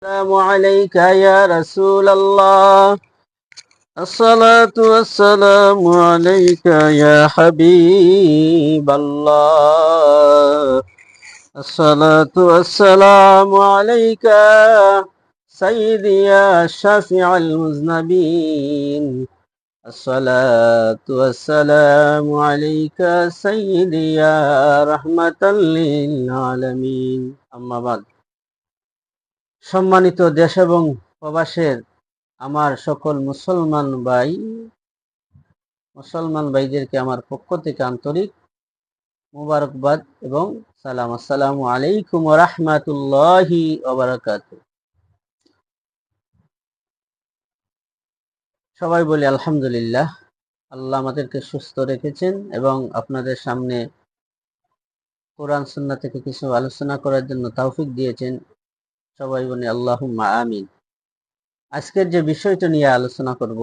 السلام عليك يا رسول الله. الصلاة والسلام عليك يا حبيب الله. الصلاة والسلام عليك سيدي يا شافع المذنبين. الصلاة والسلام عليك سيدي يا رحمة للعالمين. أما بعد, সম্মানিত দেশ এবং প্রবাসের আমার সকল মুসলমান ভাইদেরকে আমার পক্ষ থেকে আন্তরিক মুবারকবাদ এবং সালাম। আসসালামু আলাইকুম ওয়া রাহমাতুল্লাহি ওয়া বারাকাতুহু। সবাই বলি আলহামদুলিল্লাহ। আল্লাহ আমাদেরকে সুস্থ রেখেছেন এবং আপনাদের সামনে কোরআন সুন্নাহ থেকে কিছু আলোচনা করার জন্য তৌফিক দিয়েছেন। সবাই বলি আল্লাহুম্মা আমিন। আজকের যে বিষয়টা নিয়ে আলোচনা করব,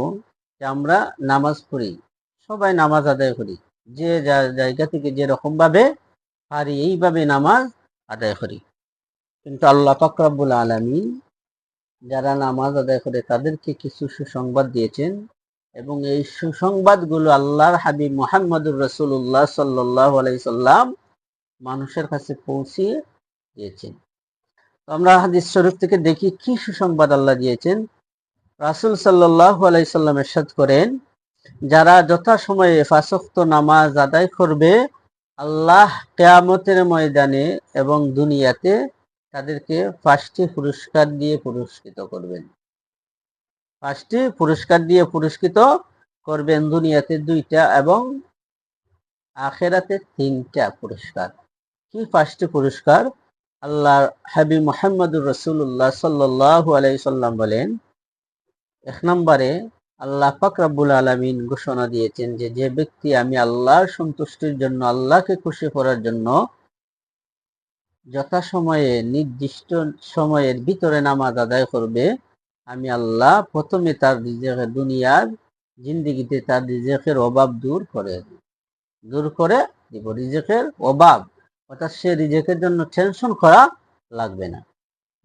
যে আমরা নামাজ পড়ি, সবাই নামাজ আদায় করি, যে যার জায়গা থেকে যেরকম ভাবে পারি এইভাবে নামাজ আদায় করি। কিন্তু আল্লাহ পাক রব্বুল আলামিন যারা নামাজ আদায় করে তাদেরকে কিছু সুসংবাদ দিয়েছেন এবং এই সুসংবাদগুলো আল্লাহর হাবিব মুহাম্মদুর রাসূলুল্লাহ সাল্লাল্লাহু আলাইহি সাল্লাম মানুষের কাছে পৌঁছিয়ে দিয়েছেন। আমরা হাদিস শরীফ থেকে দেখি কি সুসংবাদ আল্লাহ দিয়েছেন। রাসূল সাল্লাল্লাহু আলাইহি সাল্লাম ইরশাদ করেন, যারা যথাসময়ে 5 ওয়াক্ত নামাজ আদায় করবে, আল্লাহ কিয়ামতের ময়দানে এবং দুনিয়াতে তাদেরকে 5টি পুরস্কার দিয়ে পুরস্কৃত করবেন। 5টি পুরস্কার দিয়ে পুরস্কৃত করবেন, দুনিয়াতে 2টা এবং আখিরাতে 3টা পুরস্কার। কি 5টি পুরস্কার? আল্লাহর হাবিব মুহাম্মদুর রাসূলুল্লাহ সাল্লাল্লাহু আলাইহি সাল্লাম বলেন, 1 নম্বরে আল্লাহ পাক রব্বুল আলামিন ঘোষণা দিয়েছেন যে, যে ব্যক্তি আমি আল্লাহর সন্তুষ্টির জন্য, আল্লাহকে খুশি করার জন্য যথাসময়ে নির্দিষ্ট সময়ের ভিতরে নামাজ আদায় করবে, আমি আল্লাহ প্রথমে তার রিজিকের, দুনিয়ার জিন্দেগিতে তার রিজিকের অভাব দূর করে দিব। রিজিকের অভাব, অর্থাৎ সে রিজিকের জন্য টেনশন করা লাগবে না।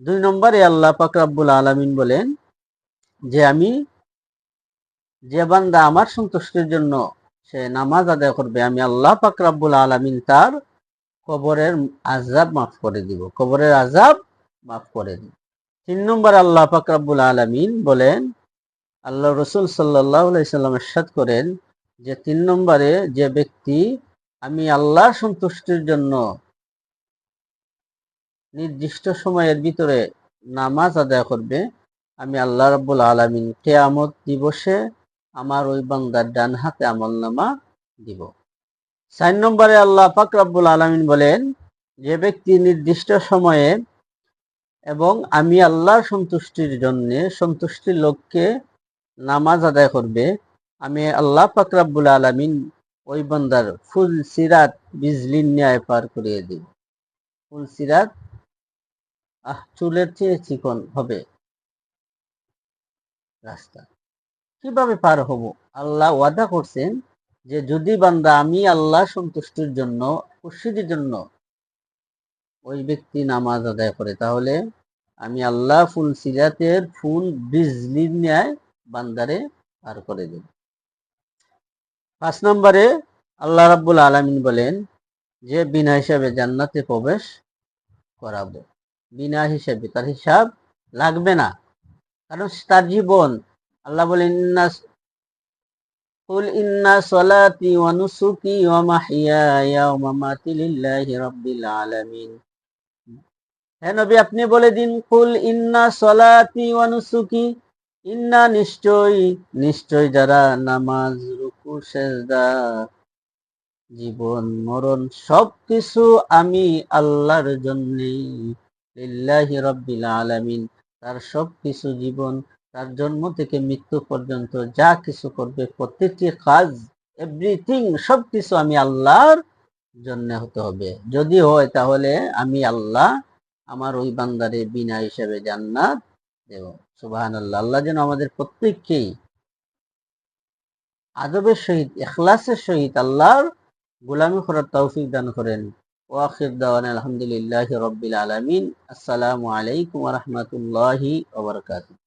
2 নম্বরে আল্লাহ পাক রব্বুল আলামিন বলেন যে, আমি যে বান্দা আমার সন্তুষ্টির জন্য সে নামাজ আদায় করবে, আমি আল্লাহ পাক রব্বুল আলামিন তার কবরের আযাব মাফ করে দিব, কবরের আযাব মাফ করে দিব। 3 নম্বর আল্লাহ পাক রব্বুল আলামিন বলেন, আল্লাহ রাসূল সাল্লাল্লাহু আলাইহি সাল্লাম ইরশাদ করেন যে, 3 নম্বরে যে ব্যক্তি আমি আল্লাহর সন্তুষ্টির জন্য নির্দিষ্ট সময়ের ভিতরে নামাজ আদায় করবে, আমি আল্লাহ রাব্বুল আলামিন কিয়ামত দিবসে আমার ওই বান্দার ডান হাতে আমলনামা দিব। 4 নম্বরে আল্লাহ পাক রব্বুল আলামিন বলেন, যে ব্যক্তি নির্দিষ্ট সময়ে এবং আমি আল্লাহর সন্তুষ্টির জন্য, সন্তুষ্টির লক্ষ্যে নামাজ আদায় করবে, আমি আল্লাহ পাক রব্বুল আলামিন ওই বান্দার ফুল সিরাত বিজলির ন্যায় পার করিয়ে দিব। ফুল সিরাত চুলের চেয়ে চিকন হবে রাস্তা। কিভাবে পার হব? আল্লাহ ওয়াদা করছেন যে, যদি বান্দা আমি আল্লাহ সন্তুষ্টির জন্য, খুশির জন্য ওই ব্যক্তি নামাজ আদায় করে, তাহলে আমি আল্লাহ ফুল সিরাতের ফুল বিজলির ন্যায় বান্দারে পার করে দেব। 5 নম্বরে আল্লাহ রাব্বুল আলামিন বলেন যে, বিনা হিসাবে জান্নাতে প্রবেশ করাবো। বিনা হিসাবে, তার হিসাব লাগবে না, কারণ তার জীবন, আল্লাহ বলেন, কুল ইন্না সলাতি ওয়া নুসুকি ওয়া মাহইয়ায়া ওয়া মামাতি লিল্লাহি রাব্বিল আলামিন। হে নবী, আপনি বলে দিন, কুল ইন্না সলাতি ওয়া নুসুকি, ইন্না নিশ্চয় যারা নামাজ, রুকু, সেজদা, জীবন মরণ সবকিছু আমি আল্লাহর জন্য, লিল্লাহি রাব্বিল আলামিন, তার সবকিছু জীবন, তার জন্ম থেকে মৃত্যু পর্যন্ত যা কিছু করবে, প্রত্যেকটি কাজ, এভরিথিং, সবকিছু আমি আল্লাহর জন্য হতে হবে। যদি হয় তাহলে আমি আল্লাহ আমার ওই বান্দারে বিনা হিসাবে জান্নাত দেব। সুবহানাল্লাহ। আল্লাহ যেন আমাদের প্রত্যেককেই আদবের সহিত, ইখলাসের সহিত আল্লাহর গোলামি করার তৌফিক দান করেন। ওয়া আখির দাওয়ানা আলহামদুলিল্লাহি রাব্বিল আলামিন। আসসালামু আলাইকুম ওয়া রাহমাতুল্লাহি ওয়া বারাকাতুহু।